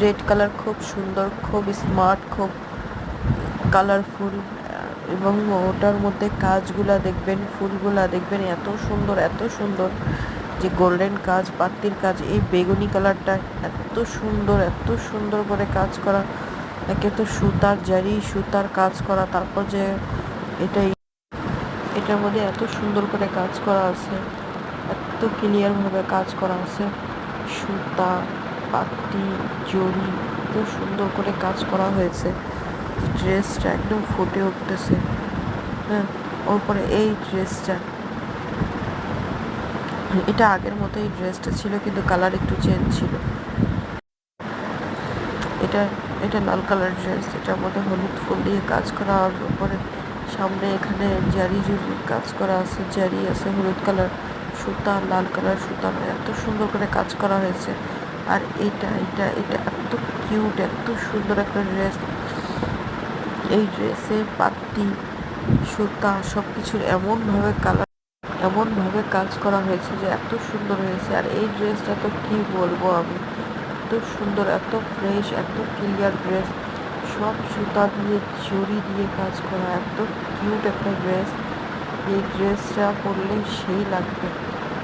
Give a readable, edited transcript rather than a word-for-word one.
Red colour খুব সুন্দর, খুব স্মার্ট, খুব কালারফুল। এবং ওটার মধ্যে কাজগুলা দেখবেন, ফুলগুলা দেখবেন এত সুন্দর, এত সুন্দর যে গোল্ডেন কাজ, পাত্তির কাজ, এই বেগুনি কালারটা এত সুন্দর, এত সুন্দর করে কাজ করা। একে তো সুতার জারি, সুতার কাজ করা, তারপর যে এটাই এটার মধ্যে এত সুন্দর করে কাজ করা আছে, এত ক্লিয়ার ভাবে কাজ করা আছে। সুতা, পাত্তি, জরি, এত সুন্দর করে কাজ করা হয়েছে। ড্রেসটা একদম ফুটে উঠতেছে। হ্যাঁ, ওপরে এই ড্রেসটা, এটা আগের মতোই ড্রেসটা ছিল, কিন্তু কালার একটু চেঞ্জ ছিল। এটা এটা লাল কালার ড্রেস, এটার মধ্যে হলুদ ফুল দিয়ে কাজ করা, আর উপরে সামনে এখানে জারি জুরি কাজ করা আছে, জারি আছে হলুদ কালার, সুতা লাল কালার সুতা, এত সুন্দর করে কাজ করা হয়েছে। আর এটা এটা এটা এত কিউট, এত সুন্দর একটা ড্রেস। এই ড্রেসে পাত্তি, সুতা সব কিছুর এমনভাবে কাজ করা হয়েছে যে এত সুন্দর হয়েছে। আর এই ড্রেসটা তো কি বলবো আমি, এত সুন্দর, এত ফ্রেশ, এত ক্লিয়ার ড্রেস, সব সুতা দিয়ে জড়ি দিয়ে কাজ করা, এত কিউট একটা ড্রেস। এই ড্রেসটা পরলে সেই লাগবে।